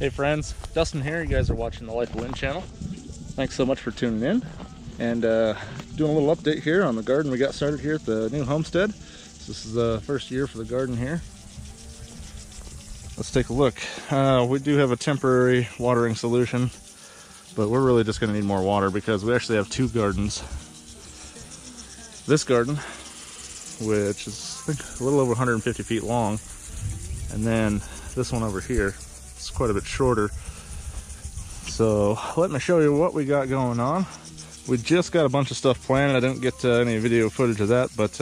Hey friends, Dustin here. You guys are watching the Life of Lynn channel. Thanks so much for tuning in and doing a little update here on the garden we got started here at the new homestead. So this is the first year for the garden here. Let's take a look. We do have a temporary watering solution, but we're really just going to need more water because we actually have two gardens. This garden, which is I think a little over 150 feet long, and then this one over here. It's quite a bit shorter. So let me show you what we got going on. We just got a bunch of stuff planted. I didn't get any video footage of that, but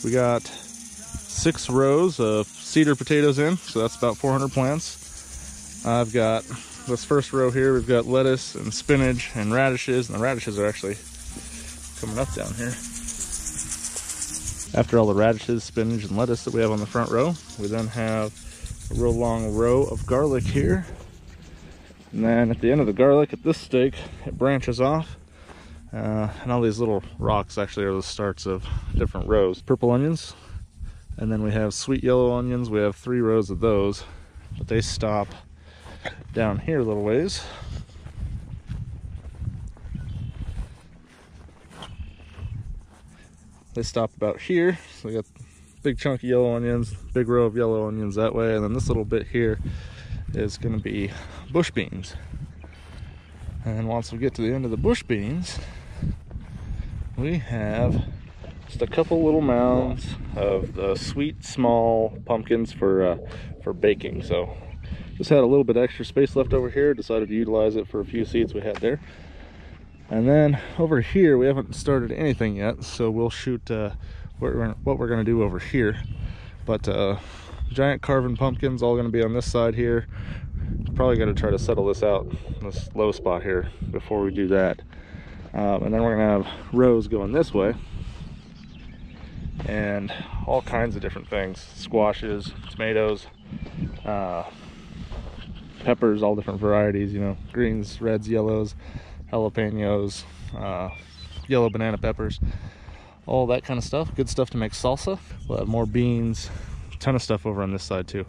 we got 6 rows of cedar potatoes in, so that's about 400 plants. I've got this first row here, we've got lettuce and spinach and radishes, and the radishes are actually coming up down here. After all the radishes, spinach, and lettuce that we have on the front row, we then have a real long row of garlic here. And then at the end of the garlic, at this stake, it branches off. And all these little rocks actually are the starts of different rows. Purple onions, and then we have sweet yellow onions. We have 3 rows of those, but they stop down here a little ways. They stop about here, so we got big chunky yellow onions, big row of yellow onions that way, and then this little bit here is going to be bush beans. And once we get to the end of the bush beans, we have just a couple little mounds of the sweet small pumpkins for baking. So just had a little bit extra space left over here, decided to utilize it for a few seeds we had there. And then over here we haven't started anything yet, so we'll shoot what we're going to do over here. But giant carving pumpkins all going to be on this side here. Probably going to try to settle this out, this low spot here, before we do that. And then we're going to have rows going this way, and all kinds of different things: squashes, tomatoes, peppers, all different varieties, you know, greens, reds, yellows, jalapenos, yellow banana peppers, all that kind of stuff. Good stuff to make salsa. We'll have more beans, a ton of stuff over on this side too.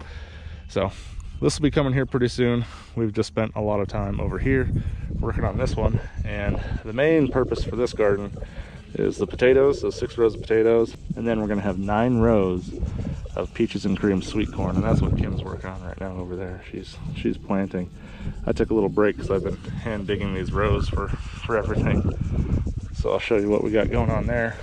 So this will be coming here pretty soon. We've just spent a lot of time over here working on this one, and the main purpose for this garden is the potatoes, so 6 rows of potatoes, and then we're going to have 9 rows of peaches and cream sweet corn, and that's what Kim's working on right now over there. She's planting. I took a little break because I've been hand digging these rows for everything, so I'll show you what we got going on there.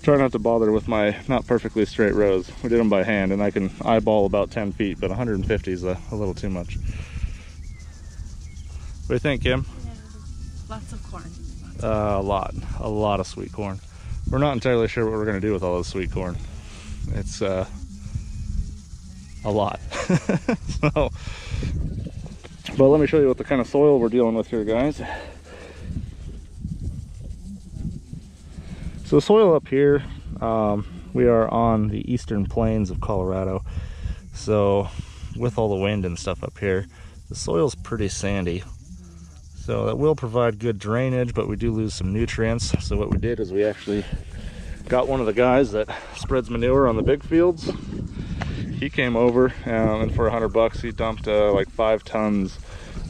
Try not to bother with my not perfectly straight rows. We did them by hand, and I can eyeball about 10 feet, but 150 is a little too much. What do you think, Kim? Yeah, lots of corn. A lot of sweet corn. We're not entirely sure what we're going to do with all this sweet corn. It's a lot. So, but let me show you what the kind of soil we're dealing with here, guys. So the soil up here, we are on the eastern plains of Colorado. So with all the wind and stuff up here, the soil's pretty sandy. So that will provide good drainage, but we do lose some nutrients. So what we did is we actually got one of the guys that spreads manure on the big fields. He came over, and for $100 he dumped like 5 tons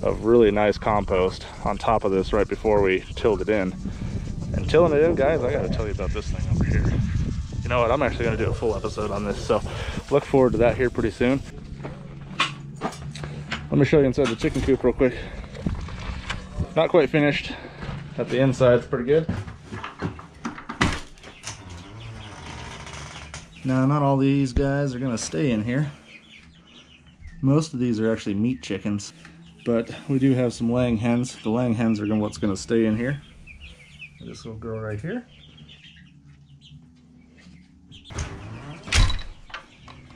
of really nice compost on top of this right before we tilled it in. And tilling it in, guys, I gotta tell you about this thing over here. You know what, I'm actually gonna do a full episode on this, so look forward to that here pretty soon. Let me show you inside the chicken coop real quick. Not quite finished. At the inside, it's pretty good. Now, not all these guys are gonna stay in here. Most of these are actually meat chickens, but we do have some laying hens. The laying hens are what's gonna stay in here. This will grow right here.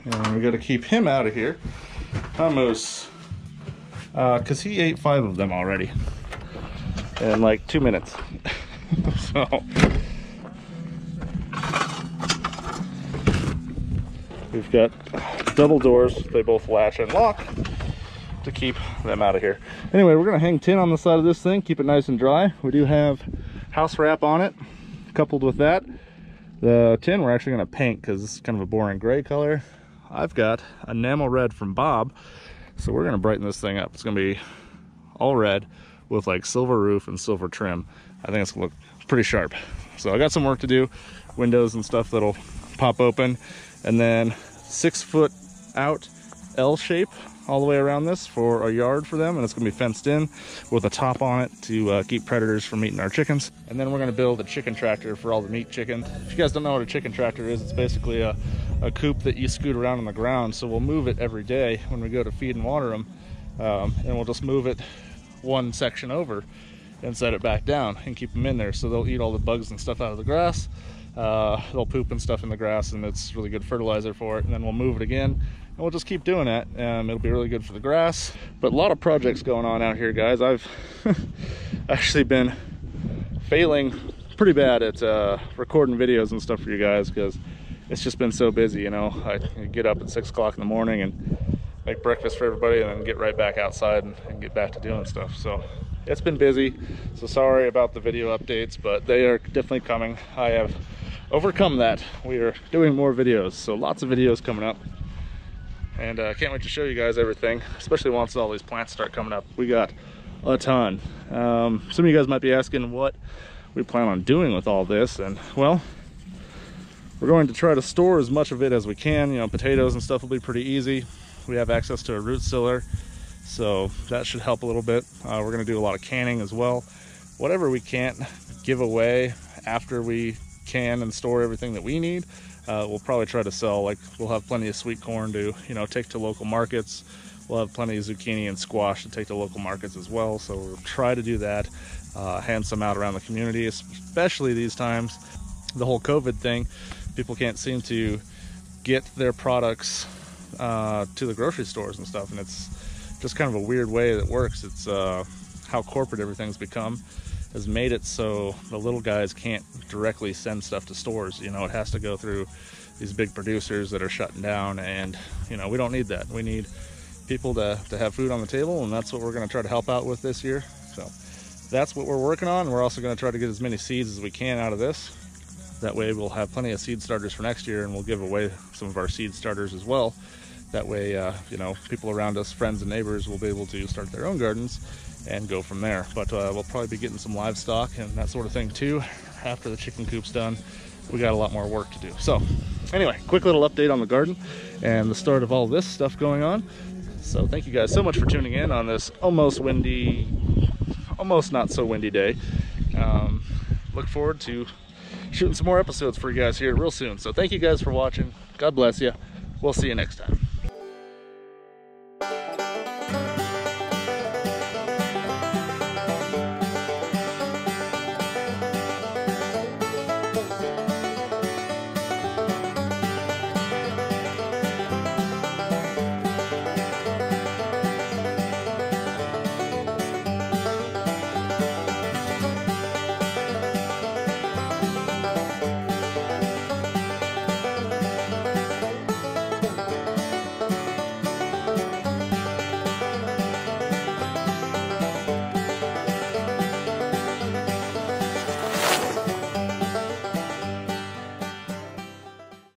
And we gotta keep him out of here. Hummus, because he ate 5 of them already in like 2 minutes. So we've got double doors. They both latch and lock to keep them out of here. Anyway, we're gonna hang tin on the side of this thing, keep it nice and dry. We do have house wrap on it. Coupled with that, the tin we're actually going to paint because it's kind of a boring gray color. I've got enamel red from Bob So we're gonna brighten this thing up. It's gonna be all red with like silver roof and silver trim. I think it's gonna look pretty sharp. So I got some work to do, windows and stuff that'll pop open, and then 6 foot out L shape all the way around this for a yard for them, and it's gonna be fenced in with a top on it to keep predators from eating our chickens. And then we're gonna build a chicken tractor for all the meat chicken. If you guys don't know what a chicken tractor is, it's basically a coop that you scoot around on the ground. So we'll move it every day when we go to feed and water them, and we'll just move it one section over and set it back down and keep them in there, so they'll eat all the bugs and stuff out of the grass. They'll poop and stuff in the grass, and it's really good fertilizer for it. And then we'll move it again, and we'll just keep doing that. It'll be really good for the grass. But a lot of projects going on out here, guys. I've actually been failing pretty bad at recording videos and stuff for you guys, because it's just been so busy, you know. I get up at 6 o'clock in the morning and make breakfast for everybody, and then get right back outside and get back to doing stuff. So it's been busy, so sorry about the video updates, but they are definitely coming. I have overcome that. We are doing more videos, so lots of videos coming up, and I can't wait to show you guys everything, especially once all these plants start coming up. We got a ton. Some of you guys might be asking what we plan on doing with all this, and well, we're going to try to store as much of it as we can. You know, potatoes and stuff will be pretty easy. We have access to a root stiller, so that should help a little bit. We're going to do a lot of canning as well. Whatever we can't give away after we can and store everything that we need, we'll probably try to sell. Like, we'll have plenty of sweet corn to, you know, take to local markets. We'll have plenty of zucchini and squash to take to local markets as well, so we'll try to do that, hand some out around the community, especially these times. The whole COVID thing, people can't seem to get their products to the grocery stores and stuff, and it's just kind of a weird way that works. It's how corporate everything's become has made it so the little guys can't directly send stuff to stores. You know, it has to go through these big producers that are shutting down, and you know, we don't need that. We need people to have food on the table, and that's what we're going to try to help out with this year. So that's what we're working on. We're also going to try to get as many seeds as we can out of this. That way we'll have plenty of seed starters for next year, and we'll give away some of our seed starters as well. That way, you know, people around us, friends and neighbors, will be able to start their own gardens and go from there. But we'll probably be getting some livestock and that sort of thing too after the chicken coop's done. We got a lot more work to do. So anyway, quick little update on the garden and the start of all this stuff going on. So thank you guys so much for tuning in on this almost windy, almost not so windy day. Look forward to shooting some more episodes for you guys here real soon. So thank you guys for watching. God bless you. We'll see you next time.